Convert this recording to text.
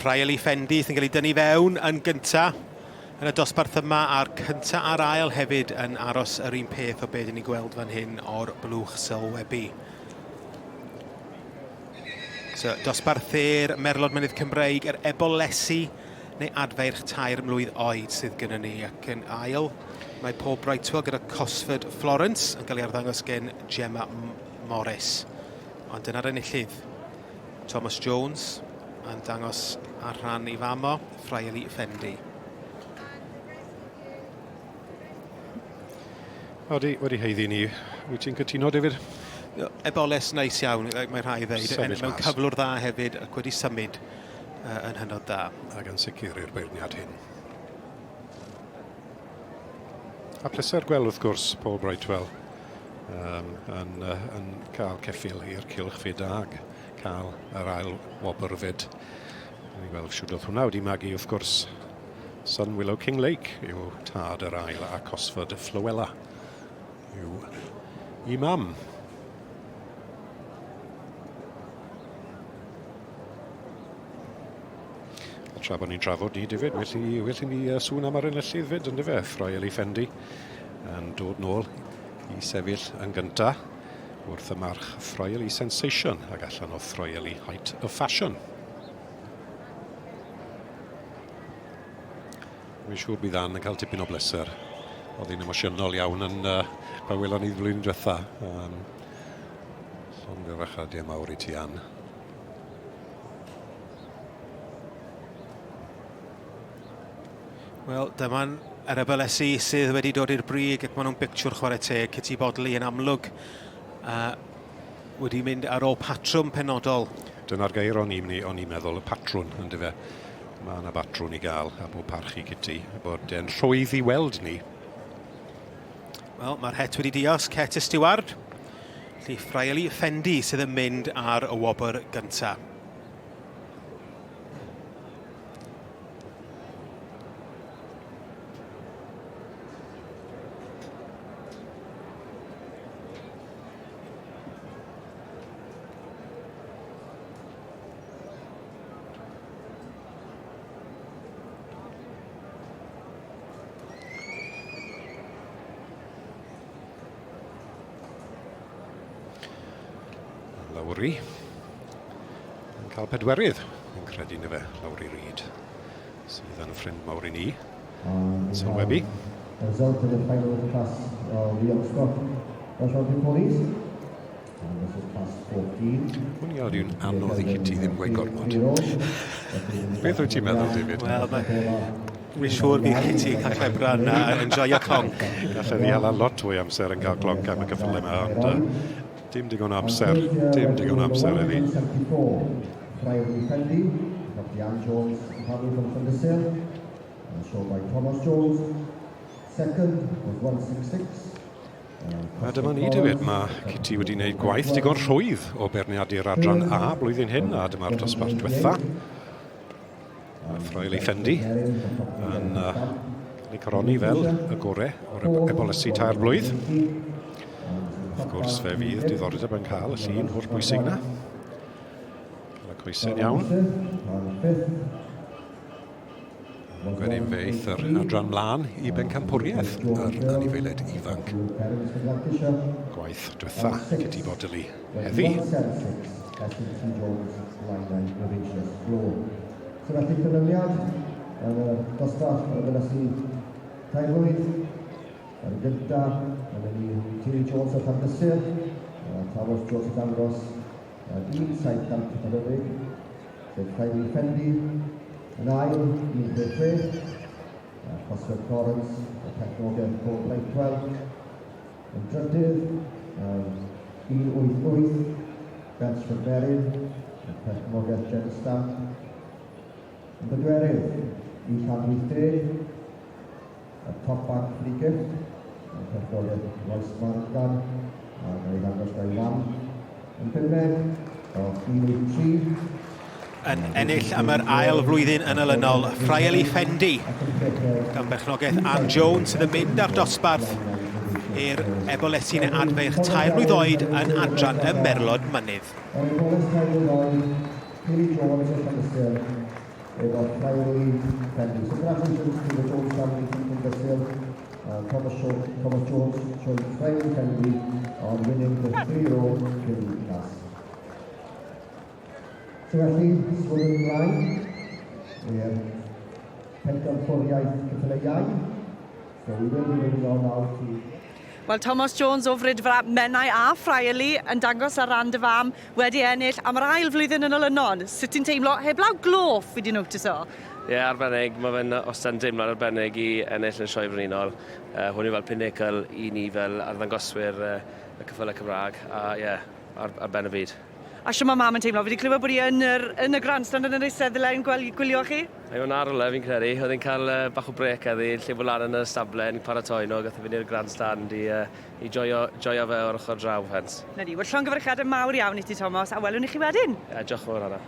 Rhael i Fendi sy'n cael ei dynnu fewn yn gyntaf yn y dosbarth yma, a'r cyntaf a'r ail hefyd yn aros yr un peth o beth ni'n gweld fan hyn o'r blwch sylwebu. So, dosbarth Merlod Mynydd Cymreig, yr Ebolesi neu Adfarch tair mlwydd oed sydd gyda ni, ac yn ail mae pob Brightwell gyda Cosford Florence yn cael ei arddangos gen Gemma Morris. Ond dyna'r enillydd. Thomas Jones yn dangos ar rhan i famo, Rhael i Fendi. Wedi heiddi ni, wyt ti'n cytuno, David? Eboles neis iawn, mae rhai ddeud, mewn cyflwr dda hefyd, ac wedi symud yn hynod dda. Ac yn sicr i'r beirniad hyn. A pleser gweld wrth gwrs Paul Brightwell yn cael ceffil i'r cylch fyd ag cael yr ail wobr fyd. Ni'n gweld siwr oedd hwnna wedi magu wrth gwrs Sun Willow King Lake yw tad yr ail a Cosford Flywela yw i mam. Tra bod ni'n trafod ni, David, welly ni sŵn am ar enillydd fyd, ynddo fe, Rhael i Fendi yn dod nôl i sefyll yn gyntaf wrth y march Rhael i Sensation ac allan o Rhael i Height of Fashion. Mi'n siŵr bydd Ann yn cael tipyn o bleser. Oedd hi'n emosiynol iawn yn pa welon ni flwyddyn diwetha. Llongyfarchadiau mawr i ti, Ann. Wel, dyma'n yr Ebolesi sydd wedi dod i'r brig, ac maen nhw'n bictiwr chwarae teg. Cytu Bodley yn amlwg wedi mynd ar ôl patrwm penodol. Dyna'r gair o'n i'n meddwl, y patrwn, ynddo fe. Mae yna batrwn i gael a bod parchu Cytu, bod e'n rhwydd i weld ni. Wel, mae'r het wedi dios, Het y Steward. Felly Rhael i Fendi sydd yn mynd ar y wobr gyntaf. Lawri yn cael pedwerydd yn credu na fe, Lawri Reid sydd yn ffrind mawr i ni sylwebu. Result of the final class of the Oxford Welsh Ponies. And this is class 14. Hwn i yw'n anodd i Cytu ddim gweud gormod. Beth wyt ti'n meddwl, David? Wel, Rwy'n siŵr bydd Cytu cael clebran a enjoyo clonc. Gallai ddi hala lot fwy amser yn cael clonc am y cyffylau yma, ond dim digon amser iddi. Rhael i Fendi, Ann Jones and Harry from Llanfair, shown by Thomas Jones. Second was 166. A dyma ni, David, mae Cytu wedi gwneud gwaith digon rhwydd o berniadu'r adran A blwyddyn hyn, a dyma'r dosbarth diwetha. Rhael i Fendi yn cael ei coroni fel y gorau o'r Ebolesi tair blwydd. Wrth gwrs fe fydd diddordeb yn cael y llun holl bwysig yna. Cael y coesau'n iawn. Gwerin fe eith yr adran mlaen i bencampwriaeth yr anifeiliaid ifanc. Gwaith diwetha Cytu Bodley heddi. So felly cynlyniad yn y dosbarth y Ebolesi tair blwydd. Yn gyntaf, yna ni Tilly Jones o Llanfair, Thomas Jones o Dangos, 1,740, sef Rhael i Fendi, yn ail, 1,66, Cosford Florence, o Technogaeth Paul Brightwell, yn drydydd, 1,88, Bensford Merlin, o Technogaeth Gelding, yn bedwerydd, 1,80, Top Bank Frigate, Cyffordd Welsh Margan, a mae'n ddangos gael wan. Yn bynedd, o 1,83. Yn ennill am yr ail flwyddyn yn olynol, Rhael i Fendi, gan berchnogaeth Ann Jones sydd yn mynd ar dosbarth i'r Ebolesi neu Adfarch tair mlwydd oed yn adran y Merlod Mynydd. Ebolesi tair mlwydd oed, Tilly Jones o Llanfair, efo Riley Pendy. So congratulations to the Jones family from Cymru. Thomas Jones showing Riley Pendy on winning the 3-year-old Gilding class. So felly, sgwrdd ymlaen i'r pencampwriaeth ceffylau iau. So we will be moving on now to... Wel, Thomas Jones o Frydfa Menai a Friarly yn dangos ar ran dy fam wedi ennill am yr ail flwyddyn yn olynol. Sut ti'n teimlo? Heblaw gloff wedi notiso? Ie, arbennig. Mae fe'n ostan deimlo'n arbennig i ennill yn Sioe Frenhinol. Hwn i fel pinnacle i ni fel arddangoswyr y ceffylau Cymraeg. A ie, ar ben y byd. A sio mae mam yn teimlo? Fi wedi clywed bod i yn y grandstand yn yr eisteddau yn gwylio chi? Ie, mae'n arwle fi'n credu. Oedd hi'n cael bach o brec heddi, lle bod lan yn y stable, ni'n paratoi nhw, gath i fynd i'r grandstand i joio fe o'r ochr draw, hens. Na di, wel llongyfarchiadau mawr iawn i ti, Thomas, a welwn i chi wedyn. Ie, diolch yn fawr hwnna.